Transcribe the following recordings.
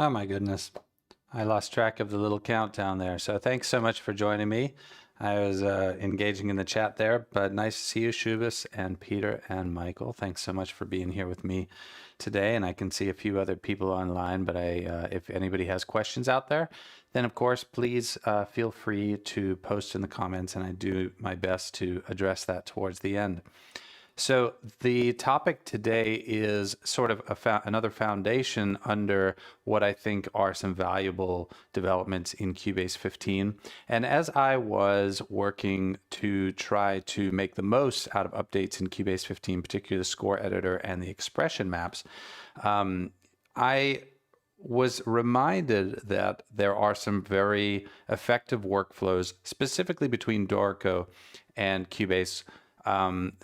Oh my goodness. I lost track of the little countdown there. So thanks so much for joining me. I was engaging in the chat there, but nice to see you, Shubhas and Peter and Michael. Thanks so much for being here with me today. And I can see a few other people online, but if anybody has questions out there, then of course, please feel free to post in the comments, and I do my best to address that towards the end. So the topic today is sort of another foundation under what I think are some valuable developments in Cubase 15. And as I was working to try to make the most out of updates in Cubase 15, particularly the score editor and the expression maps, I was reminded that there are some very effective workflows, specifically between Dorico and Cubase.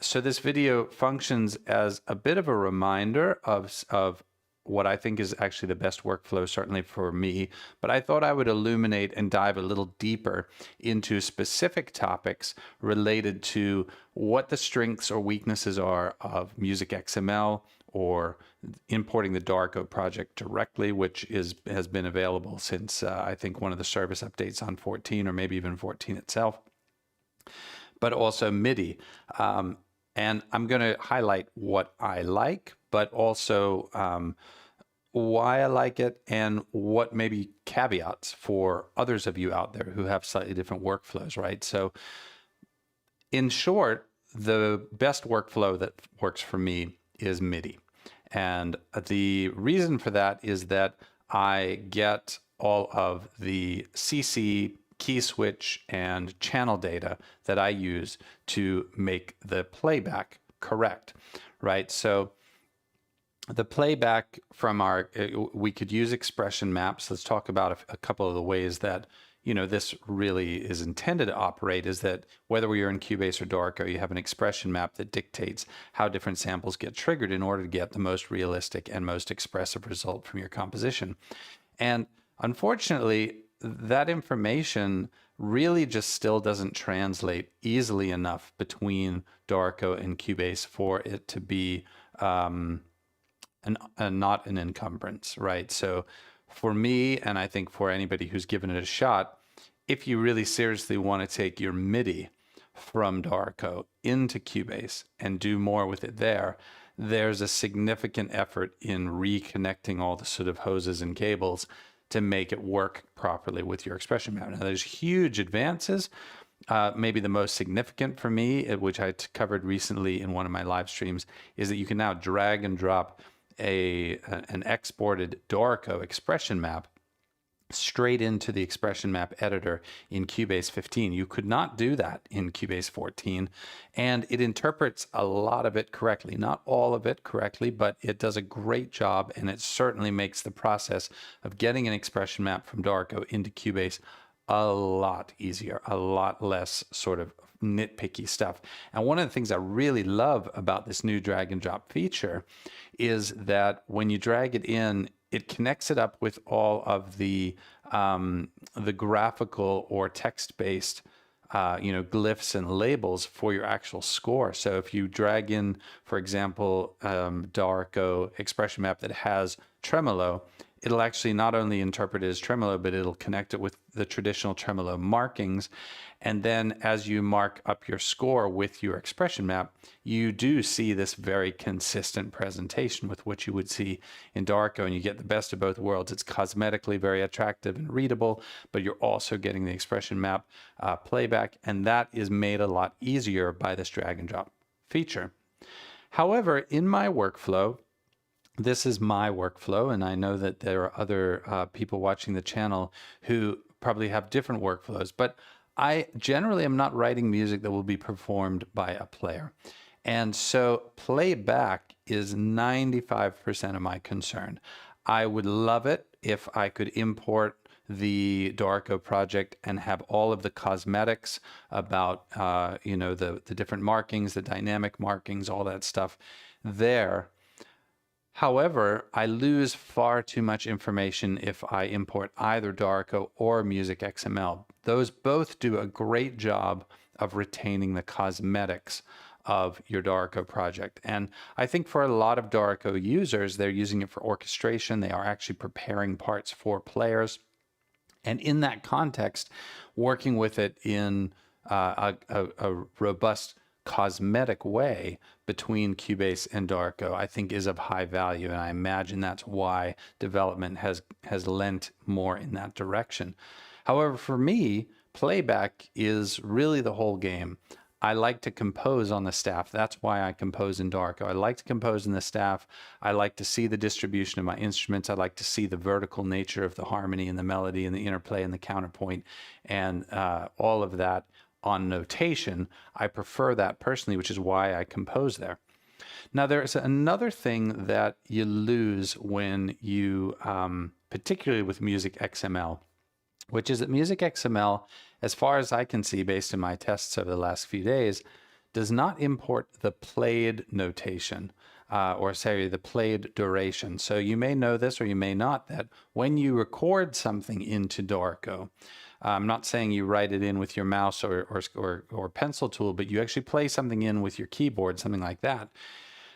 So this video functions as a bit of a reminder of what I think is actually the best workflow, certainly for me, but I thought I would illuminate and dive a little deeper into specific topics related to what the strengths or weaknesses are of Music XML or importing the Dorico project directly, which has been available since I think one of the service updates on 14 or maybe even 14 itself, but also MIDI. And I'm going to highlight what I like, but also why I like it and what maybe caveats for others of you out there who have slightly different workflows, right? So in short, the best workflow that works for me is MIDI. And the reason for that is that I get all of the CC, key switch, and channel data that I use to make the playback correct, right? So the playback from we could use expression maps. Let's talk about a couple of the ways that this really is intended to operate, is that whether you're in Cubase or Dorico, you have an expression map that dictates how different samples get triggered in order to get the most realistic and most expressive result from your composition. And unfortunately, that information really just still doesn't translate easily enough between Dorico and Cubase for it to be not an encumbrance, right? So for me, and I think for anybody who's given it a shot, if you really seriously want to take your MIDI from Dorico into Cubase and do more with it there's a significant effort in reconnecting all the sort of hoses and cables to make it work properly with your expression map. Now, there's huge advances. Maybe the most significant for me, which I covered recently in one of my live streams, is that you can now drag and drop an exported Dorico expression map straight into the expression map editor in Cubase 15. You could not do that in Cubase 14, and it interprets a lot of it correctly. Not all of it correctly, but it does a great job, and it certainly makes the process of getting an expression map from Dorico into Cubase a lot easier, a lot less sort of nitpicky stuff. And one of the things I really love about this new drag and drop feature is that when you drag it in, it connects it up with all of the graphical or text-based glyphs and labels for your actual score. So if you drag in, for example, Dorico expression map that has tremolo, it'll actually not only interpret it as tremolo, but it'll connect it with the traditional tremolo markings. And then as you mark up your score with your expression map, you do see this very consistent presentation with what you would see in Dorico, and you get the best of both worlds. It's cosmetically very attractive and readable, but you're also getting the expression map playback, and that is made a lot easier by this drag and drop feature. However, in my workflow, this is my workflow, and I know that there are other people watching the channel who probably have different workflows, but I generally am not writing music that will be performed by a player. And so playback is 95% of my concern. I would love it if I could import the Dorico project and have all of the cosmetics about the different markings, the dynamic markings, all that stuff there. However, I lose far too much information if I import either Dorico or Music XML. Those both do a great job of retaining the cosmetics of your Dorico project. And I think for a lot of Dorico users, they're using it for orchestration. They are actually preparing parts for players. And in that context, working with it in a robust cosmetic way between Cubase and Dorico, I think is of high value. And I imagine that's why development has lent more in that direction. However, for me, playback is really the whole game. I like to compose on the staff. That's why I compose in Dorico. I like to compose in the staff. I like to see the distribution of my instruments. I like to see the vertical nature of the harmony and the melody and the interplay and the counterpoint and all of that on notation. I prefer that personally, which is why I compose there. Now, there's another thing that you lose when you, particularly with Music XML, which is that Music XML, as far as I can see based on my tests over the last few days, does not import the played notation, or say the played duration. So you may know this or you may not, that when you record something into Dorico, I'm not saying you write it in with your mouse or pencil tool, but you actually play something in with your keyboard, something like that,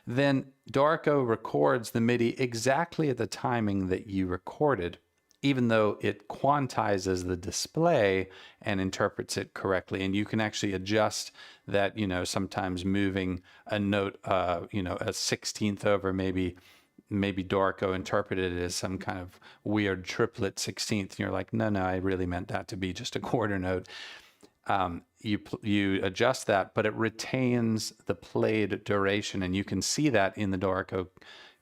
then Dorico records the MIDI exactly at the timing that you recorded, even though it quantizes the display and interprets it correctly. And you can actually adjust that, sometimes moving a note, a 16th over, maybe Dorico interpreted it as some kind of weird triplet 16th. And you're like, no, I really meant that to be just a quarter note. You adjust that, but it retains the played duration. And you can see that in the Dorico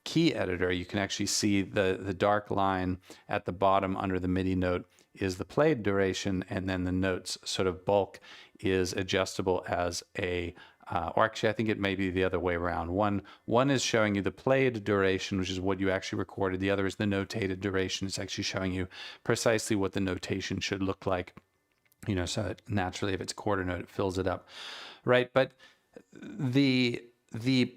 key editor. You can actually see the dark line at the bottom under the MIDI note is the played duration, and then the notes sort of bulk is adjustable as or actually I think it may be the other way around. One is showing you the played duration, which is what you actually recorded. The other is the notated duration. It's actually showing you precisely what the notation should look like. So that naturally, if it's quarter note, it fills it up, right? But the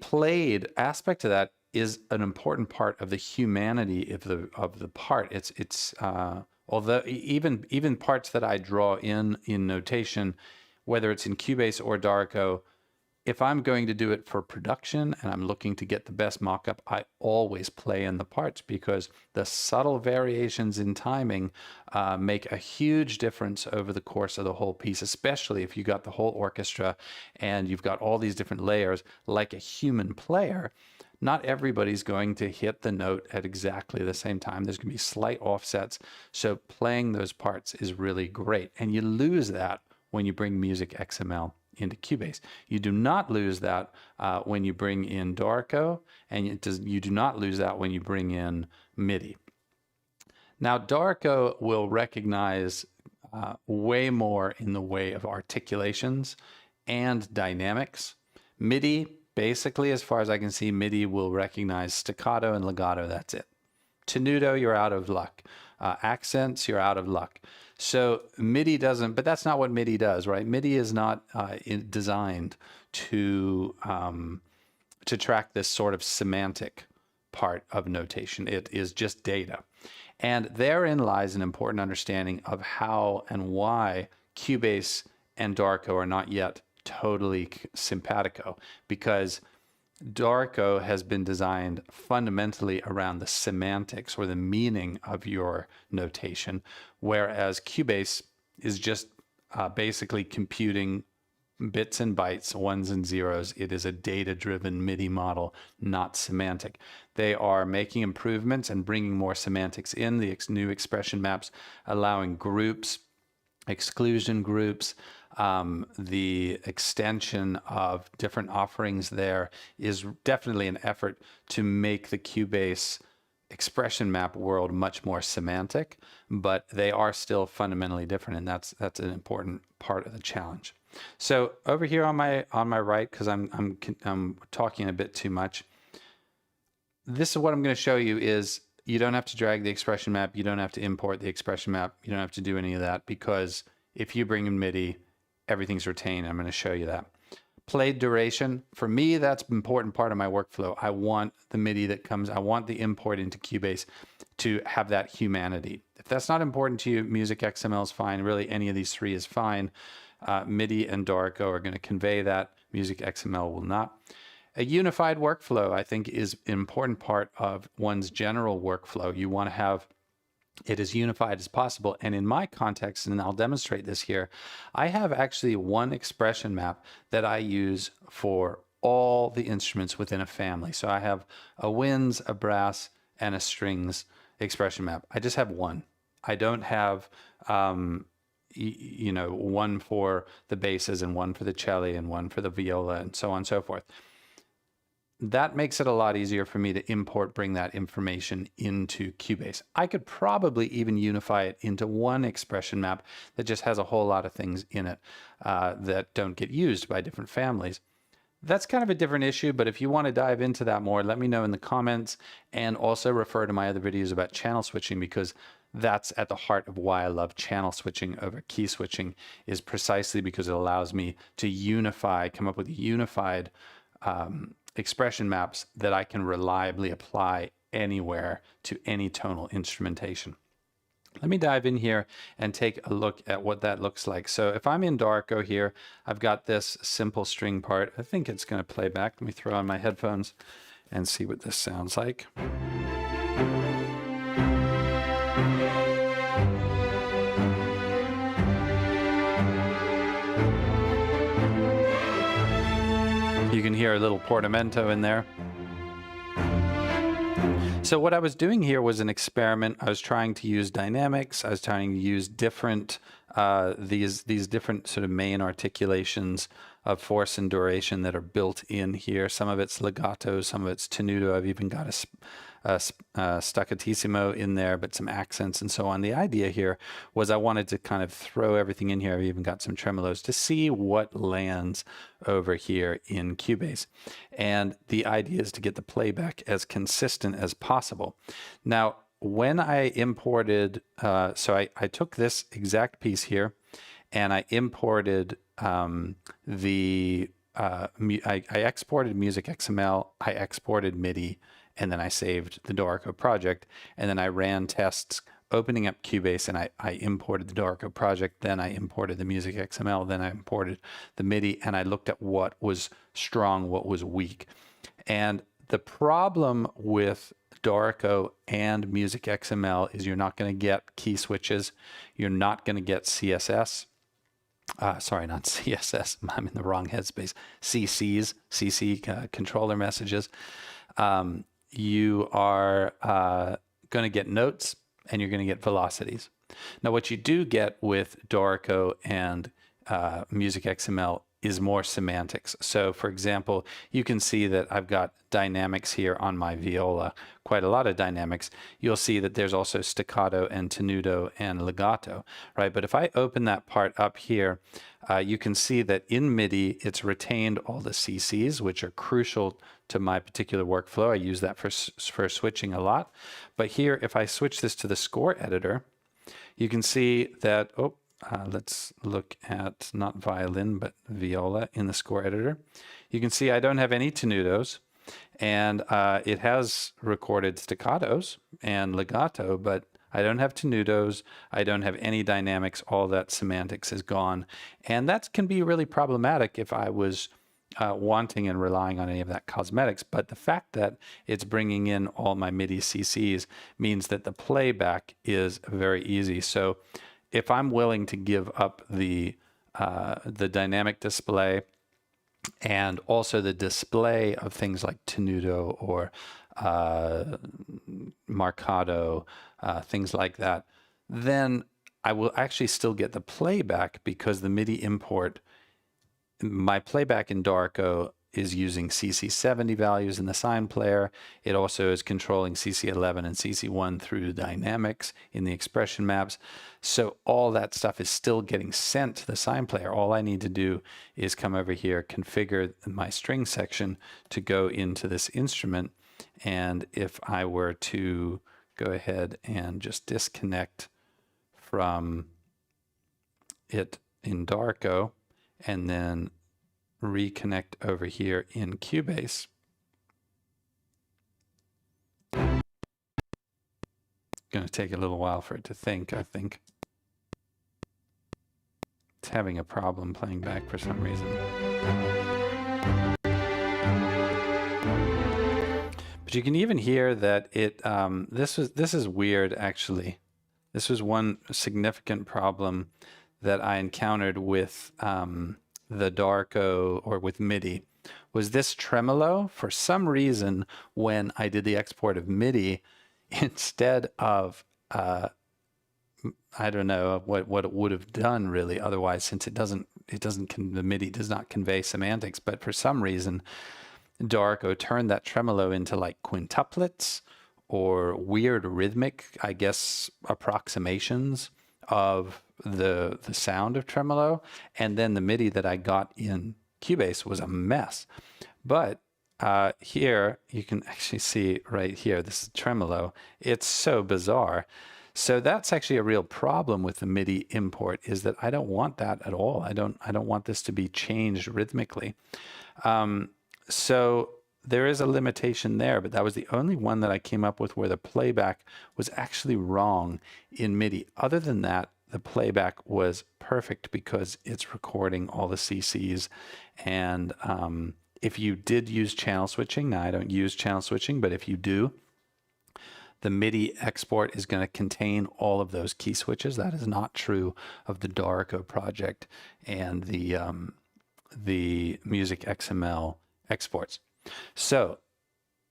played aspect of that is an important part of the humanity of the part. It's although even parts that I draw in notation, whether it's in Cubase or Dorico, if I'm going to do it for production and I'm looking to get the best mockup, I always play in the parts, because the subtle variations in timing make a huge difference over the course of the whole piece, especially if you got the whole orchestra and you've got all these different layers like a human player. Not everybody's going to hit the note at exactly the same time. There's going to be slight offsets. So playing those parts is really great. And you lose that when you bring Music XML into Cubase. You do not lose that when you bring in Dorico, and you do not lose that when you bring in MIDI. Now, Dorico will recognize way more in the way of articulations and dynamics. MIDI, basically, as far as I can see, MIDI will recognize staccato and legato. That's it. Tenuto, you're out of luck. Accents, you're out of luck. So MIDI doesn't, but that's not what MIDI does, right? MIDI is not designed to track this sort of semantic part of notation. It is just data. And therein lies an important understanding of how and why Cubase and Dorico are not yet totally simpatico, because Dorico has been designed fundamentally around the semantics or the meaning of your notation, whereas Cubase is just basically computing bits and bytes, ones and zeros. It is a data-driven MIDI model, not semantic. They are making improvements and bringing more semantics in, the new expression maps, allowing groups, exclusion groups. The extension of different offerings there is definitely an effort to make the Cubase expression map world much more semantic, but they are still fundamentally different, and that's an important part of the challenge. So over here on my right, because I'm talking a bit too much, this is what I'm going to show you. Is you don't have to drag the expression map, you don't have to import the expression map, you don't have to do any of that, because if you bring in MIDI, everything's retained. I'm going to show you that. Played duration, for me, that's an important part of my workflow. I want the MIDI that comes, I want the import into Cubase to have that humanity. If that's not important to you, Music XML is fine. Really, any of these three is fine. MIDI and Dorico are going to convey that Music XML will not. A unified workflow, I think, is an important part of one's general workflow. You want to have it as unified as possible. And in my context, and I'll demonstrate this here, I have actually one expression map that I use for all the instruments within a family. So I have a winds, a brass, and a strings expression map. I just have one. I don't have, you know, one for the basses and one for the cello and one for the viola and so on and so forth. That makes it a lot easier for me to bring that information into Cubase. I could probably even unify it into one expression map that just has a whole lot of things in it that don't get used by different families. That's kind of a different issue, but if you want to dive into that more, let me know in the comments, and also refer to my other videos about channel switching, because that's at the heart of why I love channel switching over key switching, is precisely because it allows me to unify, come up with unified expression maps that I can reliably apply anywhere to any tonal instrumentation. Let me dive in here and take a look at what that looks like. So if I'm in Dorico here, I've got this simple string part. I think it's going to play back. Let me throw on my headphones and see what this sounds like. You can hear a little portamento in there. So what I was doing here was an experiment. I was trying to use dynamics. I was trying to use different, these different sort of main articulations of force and duration that are built in here. Some of it's legato, some of it's tenuto. I've even got a staccatissimo in there, but some accents and so on. The idea here was I wanted to kind of throw everything in here. I've even got some tremolos to see what lands over here in Cubase. And the idea is to get the playback as consistent as possible. Now, when I imported, so I took this exact piece here and I imported I exported Music XML, I exported MIDI, and then I saved the Dorico project, and then I ran tests opening up Cubase, and I imported the Dorico project, then I imported the Music XML, then I imported the MIDI, and I looked at what was strong, what was weak. And the problem with Dorico and Music XML is you're not going to get key switches, you're not going to get CSS. Sorry, not CSS, I'm in the wrong headspace. CC controller messages. You are going to get notes and you're going to get velocities. Now, what you do get with Dorico and Music XML is more semantics. So, for example, you can see that I've got dynamics here on my viola, quite a lot of dynamics. You'll see that there's also staccato and tenuto and legato, right? But if I open that part up here, you can see that in MIDI, it's retained all the CCs, which are crucial to my particular workflow. I use that for switching a lot. But here, if I switch this to the score editor, you can see that, let's look at not violin, but viola in the score editor. You can see I don't have any tenutos, and it has recorded staccatos and legato, but I don't have tenutos, I don't have any dynamics, all that semantics is gone. And that can be really problematic if I was wanting and relying on any of that cosmetics, but the fact that it's bringing in all my MIDI CCs means that the playback is very easy. So if I'm willing to give up the dynamic display and also the display of things like tenuto or marcato, things like that, then I will actually still get the playback, because the MIDI import, my playback in Dorico is using CC70 values in the sine player. It also is controlling CC11 and CC1 through dynamics in the expression maps. So all that stuff is still getting sent to the sine player. All I need to do is come over here, configure my string section to go into this instrument. And if I were to go ahead and just disconnect from it in Dorico, and then reconnect over here in Cubase. Going to take a little while for it to think, I think. It's having a problem playing back for some reason. But you can even hear that it, this is weird actually. This was one significant problem that I encountered with the Dorico or with MIDI, was this tremolo. For some reason, when I did the export of MIDI, instead of I don't know what it would have done really otherwise, since the MIDI does not convey semantics, but for some reason Dorico turned that tremolo into like quintuplets or weird rhythmic, I guess, approximations of the sound of tremolo. And then the MIDI that I got in Cubase was a mess. But here you can actually see right here, this is tremolo. It's so bizarre. So that's actually a real problem with the MIDI import, is that I don't want that at all. I don't want this to be changed rhythmically. So there is a limitation there, but that was the only one that I came up with where the playback was actually wrong in MIDI. Other than that, the playback was perfect because it's recording all the CCs. And if you did use channel switching, now I don't use channel switching, but if you do, the MIDI export is going to contain all of those key switches. That is not true of the Dorico project and the Music XML exports. So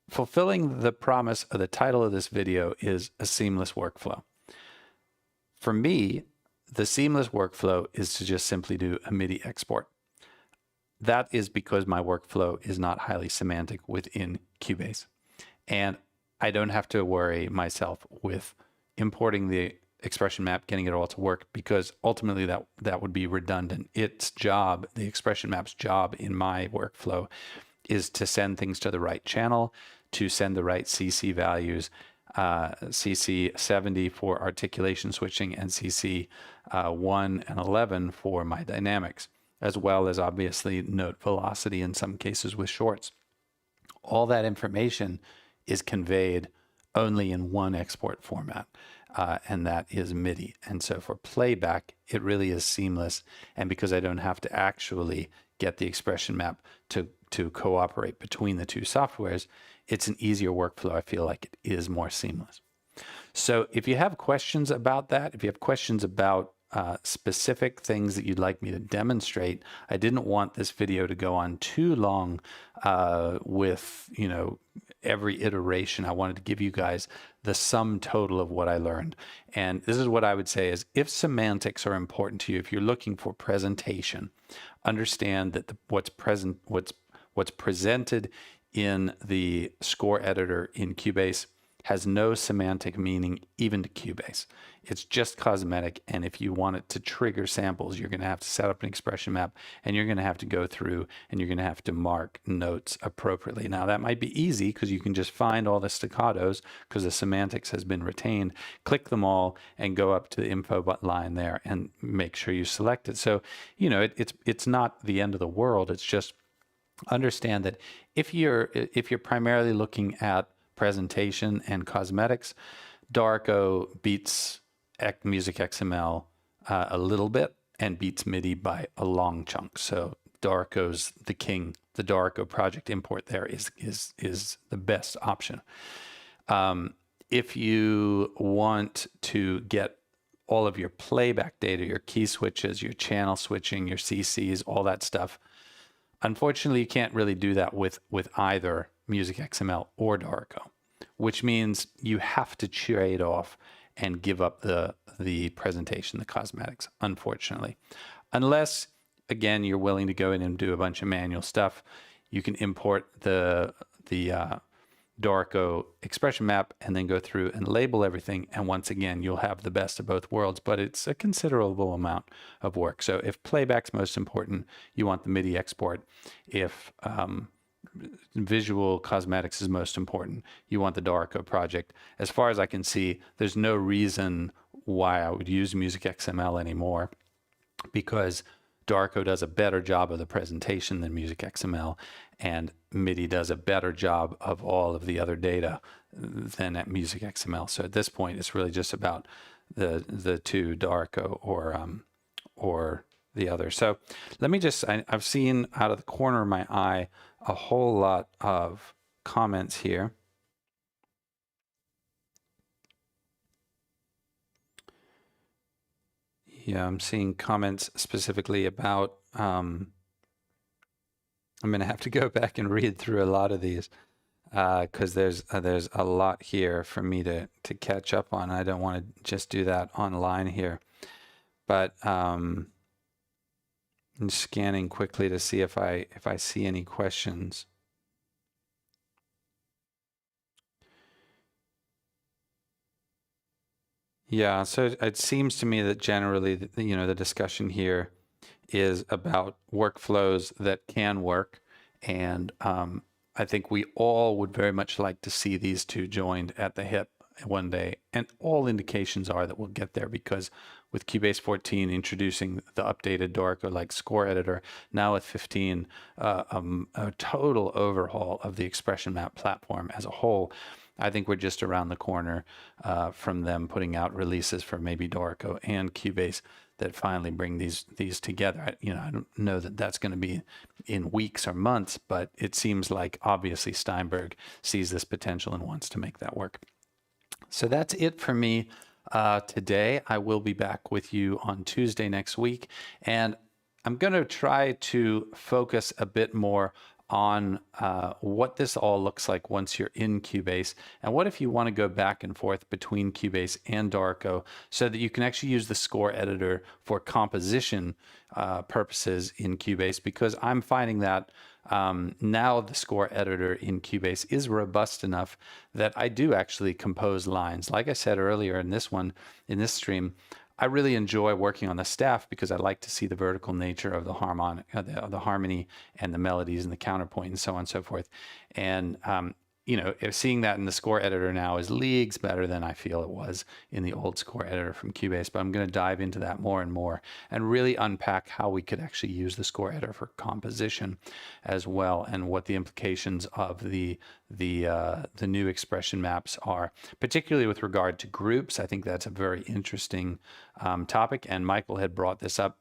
fulfilling the promise of the title of this video is a seamless workflow. For me, the seamless workflow is to just simply do a MIDI export. That is because my workflow is not highly semantic within Cubase. And I don't have to worry myself with importing the expression map, getting it all to work, because ultimately that would be redundant. Its job, the expression map's job in my workflow, is to send things to the right channel, to send the right CC values, CC 70 for articulation switching, and CC 1 and 11 for my dynamics, as well as obviously note velocity in some cases with shorts. All that information is conveyed only in one export format, and that is MIDI. And so for playback, it really is seamless. And because I don't have to actually get the expression map to cooperate between the two softwares, it's an easier workflow. I feel like it is more seamless. So if you have questions about that, if you have questions about specific things that you'd like me to demonstrate, I didn't want this video to go on too long with, every iteration. I wanted to give you guys the sum total of what I learned. And this is what I would say is, if semantics are important to you, if you're looking for presentation, understand that what's presented in the score editor in Cubase has no semantic meaning even to Cubase. It's just cosmetic, and if you want it to trigger samples, you're going to have to set up an expression map, and you're going to have to go through and you're going to have to mark notes appropriately. Now that might be easy because you can just find all the staccatos because the semantics has been retained, click them all and go up to the info line there and make sure you select it. So, it's not the end of the world. It's just understand that if you're primarily looking at presentation and cosmetics, Dorico beats Music XML a little bit and beats MIDI by a long chunk. So Dorico's the king. The Dorico project import there is the best option. If you want to get all of your playback data, your key switches, your channel switching, your CCs, all that stuff, unfortunately, you can't really do that with either Music XML or Dorico, which means you have to trade off and give up the presentation, the cosmetics, unfortunately. Unless, again, you're willing to go in and do a bunch of manual stuff, you can import the Dorico expression map and then go through and label everything. And once again, you'll have the best of both worlds, but it's a considerable amount of work. So if playback's most important, you want the MIDI export. If visual cosmetics is most important, you want the Dorico project. As far as I can see, there's no reason why I would use Music XML anymore, because Dorico does a better job of the presentation than Music XML, and MIDI does a better job of all of the other data than at Music XML. So at this point, it's really just about the two, Dorico or the other. So let me just, I've seen out of the corner of my eye a whole lot of comments here. Yeah, I'm seeing comments specifically about, I'm going to have to go back and read through a lot of these because there's a lot here for me to catch up on. I don't want to just do that online here. But I'm scanning quickly to see if I see any questions. Yeah, so it seems to me that generally, the discussion here is about workflows that can work, and I think we all would very much like to see these two joined at the hip one day, and all indications are that we'll get there, because with Cubase 14 introducing the updated Dorico-like score editor, now with 15, a total overhaul of the expression map platform as a whole. I think we're just around the corner from them putting out releases for maybe Dorico and Cubase that finally bring these together. I don't know that that's going to be in weeks or months, but it seems like obviously Steinberg sees this potential and wants to make that work. So that's it for me today. I will be back with you on Tuesday next week, and I'm going to try to focus a bit more on what this all looks like once you're in Cubase, and what if you want to go back and forth between Cubase and Dorico so that you can actually use the score editor for composition purposes in Cubase, because I'm finding that now the score editor in Cubase is robust enough that I do actually compose lines. Like I said earlier in this stream, I really enjoy working on the staff because I like to see the vertical nature of the harmony and the melodies and the counterpoint and so on and so forth. And seeing that in the score editor now is leagues better than I feel it was in the old score editor from Cubase. But I'm going to dive into that more and more and really unpack how we could actually use the score editor for composition as well, and what the implications of the new expression maps are, particularly with regard to groups. I think that's a very interesting topic, and Michael had brought this up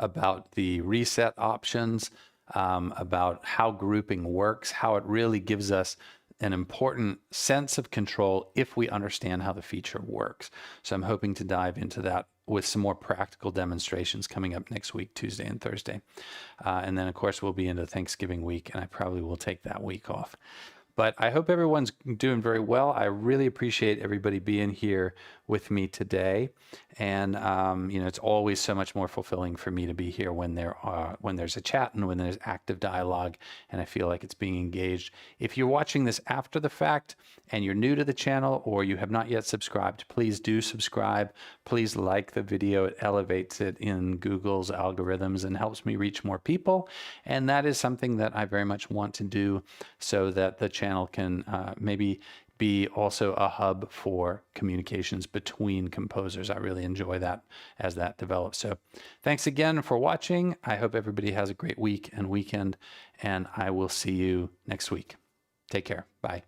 about the reset options, about how grouping works, how it really gives us an important sense of control if we understand how the feature works. So I'm hoping to dive into that with some more practical demonstrations coming up next week, Tuesday and Thursday. And then, of course, we'll be into Thanksgiving week, and I probably will take that week off. But I hope everyone's doing very well. I really appreciate everybody being here with me today. And, it's always so much more fulfilling for me to be here when there's a chat and when there's active dialogue, and I feel like it's being engaged. If you're watching this after the fact and you're new to the channel, or you have not yet subscribed, please do subscribe. Please like the video. It elevates it in Google's algorithms and helps me reach more people. And that is something that I very much want to do, so that the channel can maybe be also a hub for communications between composers. I really enjoy that as that develops. So thanks again for watching. I hope everybody has a great week and weekend, and I will see you next week. Take care. Bye.